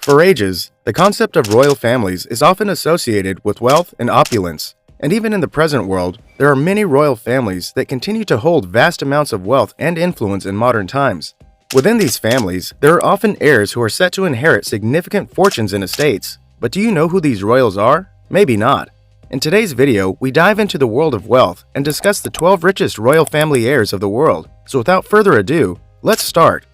For ages, the concept of royal families is often associated with wealth and opulence, and even in the present world, there are many royal families that continue to hold vast amounts of wealth and influence in modern times. Within these families, there are often heirs who are set to inherit significant fortunes and estates. But do you know who these royals are? Maybe not. In today's video, we dive into the world of wealth and discuss the 12 richest royal family heirs of the world. So without further ado, let's start.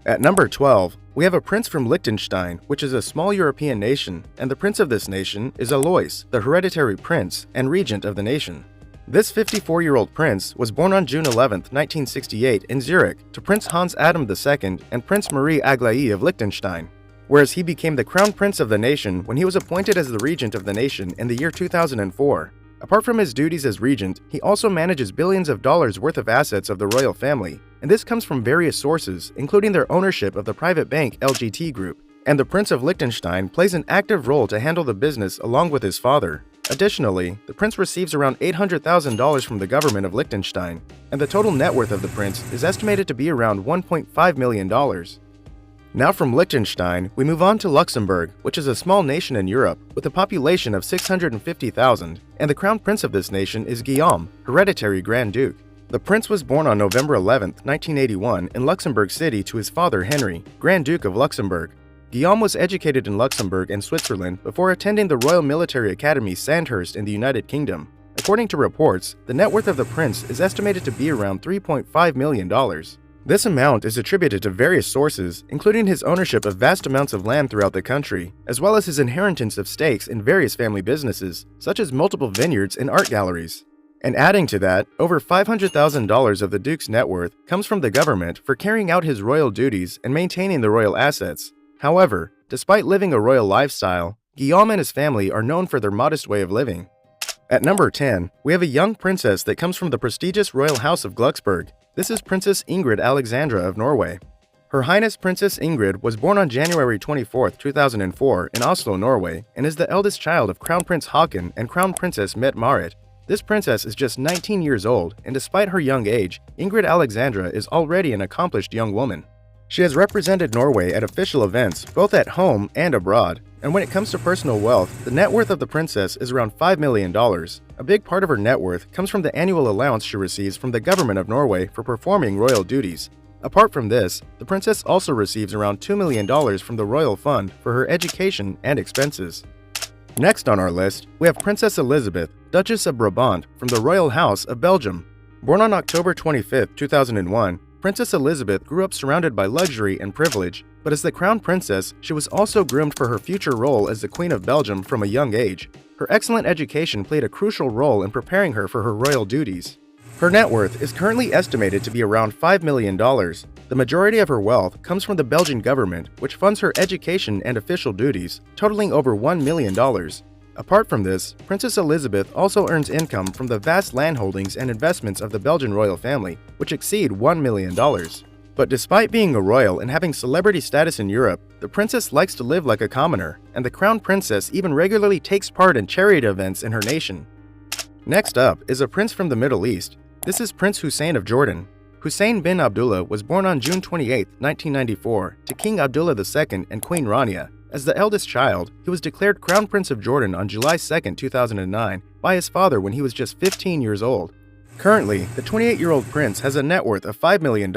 At number 12, we have a prince from Liechtenstein, which is a small European nation, and the prince of this nation is Alois, the hereditary prince and regent of the nation. This 54-year-old prince was born on June 11, 1968 in Zurich to Prince Hans Adam II and Prince Marie Aglaé of Liechtenstein, whereas he became the crown prince of the nation when he was appointed as the regent of the nation in the year 2004. Apart from his duties as regent, he also manages billions of dollars worth of assets of the royal family, and this comes from various sources, including their ownership of the private bank LGT Group. And the Prince of Liechtenstein plays an active role to handle the business along with his father. Additionally, the prince receives around $800,000 from the government of Liechtenstein, and the total net worth of the prince is estimated to be around $1.5 million. Now from Liechtenstein, we move on to Luxembourg, which is a small nation in Europe with a population of 650,000, and the crown prince of this nation is Guillaume, hereditary Grand Duke. The prince was born on November 11, 1981 in Luxembourg City to his father Henry, Grand Duke of Luxembourg. Guillaume was educated in Luxembourg and Switzerland before attending the Royal Military Academy Sandhurst in the United Kingdom. According to reports, the net worth of the prince is estimated to be around $3.5 million. This amount is attributed to various sources, including his ownership of vast amounts of land throughout the country, as well as his inheritance of stakes in various family businesses, such as multiple vineyards and art galleries. And adding to that, over $500,000 of the Duke's net worth comes from the government for carrying out his royal duties and maintaining the royal assets. However, despite living a royal lifestyle, Guillaume and his family are known for their modest way of living. At number 10, we have a young princess that comes from the prestigious royal house of Glucksburg. This is Princess Ingrid Alexandra of Norway. Her Highness Princess Ingrid was born on January 24, 2004 in Oslo, Norway, and is the eldest child of Crown Prince Haakon and Crown Princess Mette-Marit. This princess is just 19 years old, and despite her young age, Ingrid Alexandra is already an accomplished young woman. She has represented Norway at official events, both at home and abroad, and when it comes to personal wealth, the net worth of the princess is around $5 million. A big part of her net worth comes from the annual allowance she receives from the government of Norway for performing royal duties. Apart from this, the princess also receives around $2 million from the royal fund for her education and expenses. Next on our list, we have Princess Elizabeth, Duchess of Brabant from the Royal House of Belgium. Born on October 25, 2001, Princess Elizabeth grew up surrounded by luxury and privilege, but as the crown princess, she was also groomed for her future role as the Queen of Belgium from a young age. Her excellent education played a crucial role in preparing her for her royal duties. Her net worth is currently estimated to be around $5 million. The majority of her wealth comes from the Belgian government, which funds her education and official duties, totaling over $1 million. Apart from this, Princess Elizabeth also earns income from the vast landholdings and investments of the Belgian royal family, which exceed $1 million. But despite being a royal and having celebrity status in Europe, the princess likes to live like a commoner, and the crown princess even regularly takes part in charity events in her nation. Next up is a prince from the Middle East. This is Prince Hussain of Jordan. Hussain bin Abdullah was born on June 28, 1994, to King Abdullah II and Queen Rania. As the eldest child, he was declared Crown Prince of Jordan on July 2, 2009 by his father when he was just 15 years old. Currently, the 28-year-old prince has a net worth of $5 million,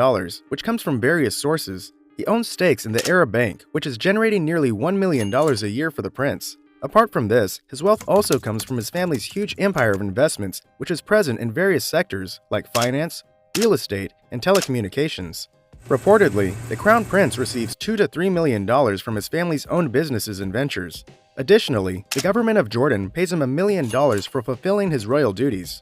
which comes from various sources. He owns stakes in the Arab Bank, which is generating nearly $1 million a year for the prince. Apart from this, his wealth also comes from his family's huge empire of investments, which is present in various sectors like finance, real estate, and telecommunications. Reportedly, the crown prince receives $2 to $3 million from his family's own businesses and ventures. Additionally, the government of Jordan pays him $1 million for fulfilling his royal duties.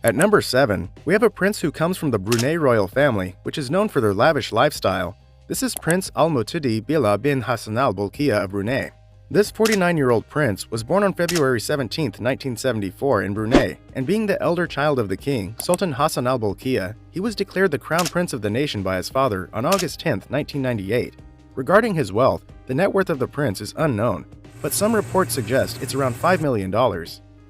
At number 7, we have a prince who comes from the Brunei royal family, which is known for their lavish lifestyle. This is Prince Al-Mutadi Billah bin Hassanal Bolkiah of Brunei. This 49-year-old prince was born on February 17, 1974 in Brunei, and being the elder child of the king, Sultan Hassanal Bolkiah, he was declared the crown prince of the nation by his father on August 10, 1998. Regarding his wealth, the net worth of the prince is unknown, but some reports suggest it's around $5 million.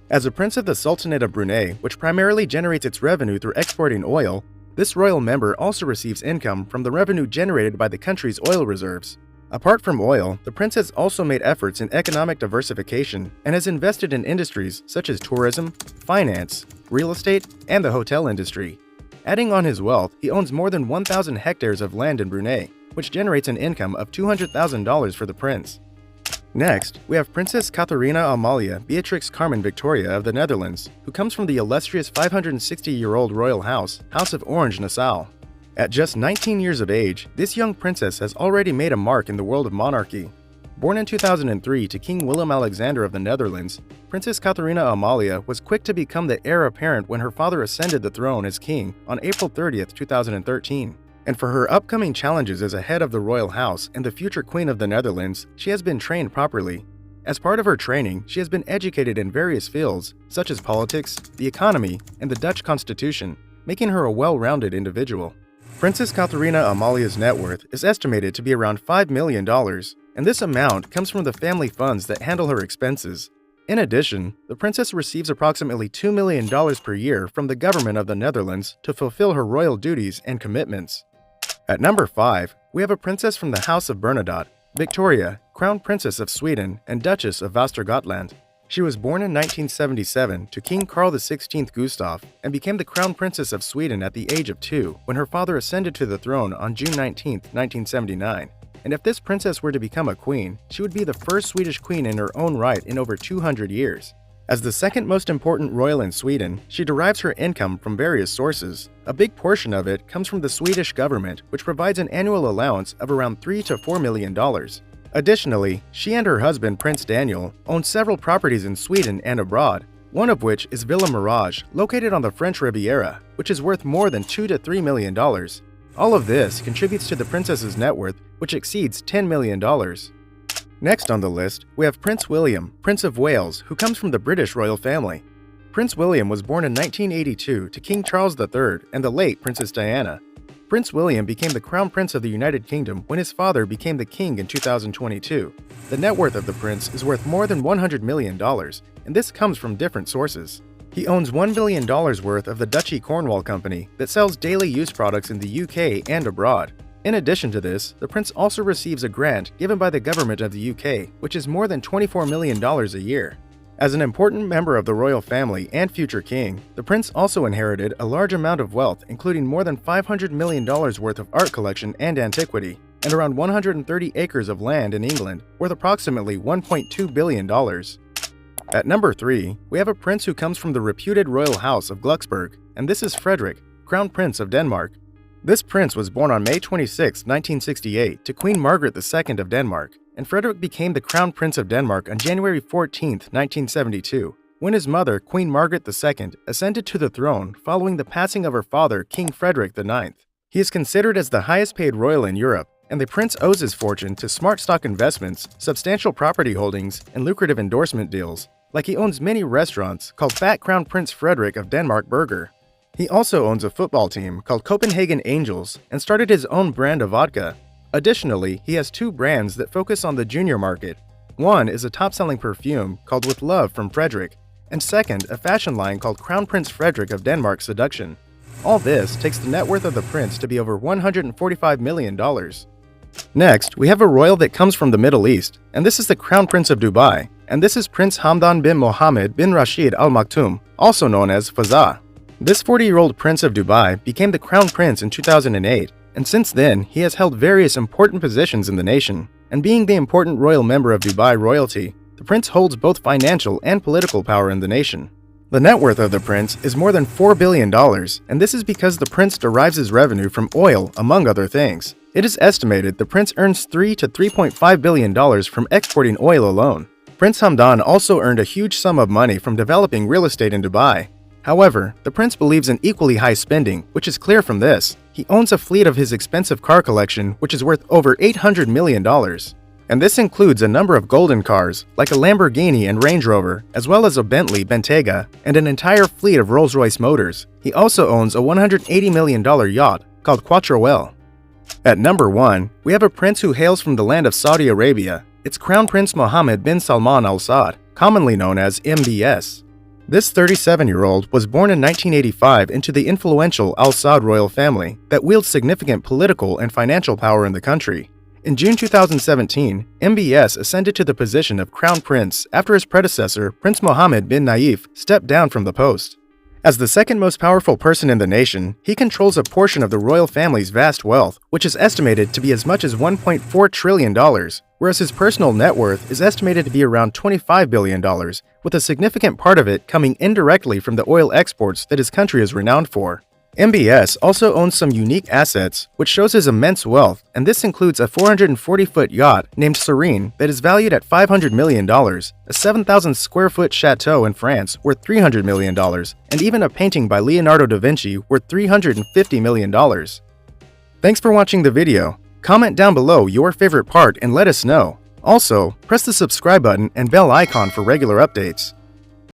As a prince of the Sultanate of Brunei, which primarily generates its revenue through exporting oil, this royal member also receives income from the revenue generated by the country's oil reserves. Apart from oil, the prince has also made efforts in economic diversification and has invested in industries such as tourism, finance, real estate, and the hotel industry. Adding on his wealth, he owns more than 1,000 hectares of land in Brunei, which generates an income of $200,000 for the prince. Next, we have Princess Katarina Amalia Beatrix Carmen Victoria of the Netherlands, who comes from the illustrious 560-year-old royal house, House of Orange-Nassau. At just 19 years of age, this young princess has already made a mark in the world of monarchy. Born in 2003 to King Willem Alexander of the Netherlands, Princess Katarina Amalia was quick to become the heir apparent when her father ascended the throne as king on April 30, 2013. And for her upcoming challenges as a head of the royal house and the future queen of the Netherlands, she has been trained properly. As part of her training, she has been educated in various fields, such as politics, the economy, and the Dutch constitution, making her a well-rounded individual. Princess Katarina Amalia's net worth is estimated to be around $5 million, and this amount comes from the family funds that handle her expenses. In addition, the princess receives approximately $2 million per year from the government of the Netherlands to fulfill her royal duties and commitments. At number 5, we have a princess from the House of Bernadotte, Victoria, Crown Princess of Sweden and Duchess of Vastergotland. She was born in 1977 to King Carl XVI Gustaf and became the Crown Princess of Sweden at the age of 2 when her father ascended to the throne on June 19, 1979. And if this princess were to become a queen, she would be the first Swedish queen in her own right in over 200 years. As the second most important royal in Sweden, she derives her income from various sources. A big portion of it comes from the Swedish government, which provides an annual allowance of around $3 to $4 million. Additionally, she and her husband Prince Daniel own several properties in Sweden and abroad, one of which is Villa Mirage, located on the French Riviera, which is worth more than $2 to $3 million. All of this contributes to the princess's net worth, which exceeds $10 million. Next on the list, we have Prince William, Prince of Wales, who comes from the British royal family. Prince William was born in 1982 to King Charles III and the late Princess Diana. Prince William became the Crown Prince of the United Kingdom when his father became the king in 2022. The net worth of the prince is worth more than $100 million, and this comes from different sources. He owns $1 billion worth of the Duchy Cornwall Company that sells daily use products in the UK and abroad. In addition to this, the prince also receives a grant given by the government of the UK, which is more than $24 million a year. As an important member of the royal family and future king, the prince also inherited a large amount of wealth, including more than $500 million worth of art collection and antiquity, and around 130 acres of land in England, worth approximately $1.2 billion. At number 3, we have a prince who comes from the reputed royal house of Glucksburg, and this is Frederick, Crown Prince of Denmark. This prince was born on May 26, 1968 to Queen Margaret II of Denmark, and Frederick became the Crown Prince of Denmark on January 14, 1972, when his mother, Queen Margaret II, ascended to the throne following the passing of her father, King Frederick IX. He is considered as the highest-paid royal in Europe, and the prince owes his fortune to smart stock investments, substantial property holdings, and lucrative endorsement deals, like he owns many restaurants called Fat Crown Prince Frederick of Denmark Burger. He also owns a football team called Copenhagen Angels and started his own brand of vodka. Additionally, he has 2 brands that focus on the junior market. One is a top-selling perfume called With Love from Frederick, and second, a fashion line called Crown Prince Frederick of Denmark Seduction. All this takes the net worth of the prince to be over $145 million. Next, we have a royal that comes from the Middle East, and this is the Crown Prince of Dubai, and this is Prince Hamdan bin Mohammed bin Rashid Al Maktoum, also known as Fazza. This 40-year-old Prince of Dubai became the Crown Prince in 2008, and since then, he has held various important positions in the nation. And being the important royal member of Dubai royalty, the prince holds both financial and political power in the nation. The net worth of the prince is more than $4 billion, and this is because the prince derives his revenue from oil, among other things. It is estimated the prince earns $3 to $3.5 billion from exporting oil alone. Prince Hamdan also earned a huge sum of money from developing real estate in Dubai. However, the prince believes in equally high spending, which is clear from this. He owns a fleet of his expensive car collection, which is worth over $800 million. And this includes a number of golden cars, like a Lamborghini and Range Rover, as well as a Bentley Bentayga, and an entire fleet of Rolls-Royce motors. He also owns a $180 million yacht called Quattro Well. At number 1, we have a prince who hails from the land of Saudi Arabia. It's Crown Prince Mohammed bin Salman Al Saud, commonly known as MBS. This 37-year-old was born in 1985 into the influential Al Saud royal family that wields significant political and financial power in the country. In June 2017, MBS ascended to the position of Crown Prince after his predecessor, Prince Mohammed bin Nayef, stepped down from the post. As the second most powerful person in the nation, he controls a portion of the royal family's vast wealth, which is estimated to be as much as $1.4 trillion, whereas his personal net worth is estimated to be around $25 billion, with a significant part of it coming indirectly from the oil exports that his country is renowned for. MBS also owns some unique assets, which shows his immense wealth, and this includes a 440-foot yacht named Serene that is valued at $500 million, a 7,000-square-foot chateau in France worth $300 million, and even a painting by Leonardo da Vinci worth $350 million. Thanks for watching the video. Comment down below your favorite part and let us know. Also, press the subscribe button and bell icon for regular updates.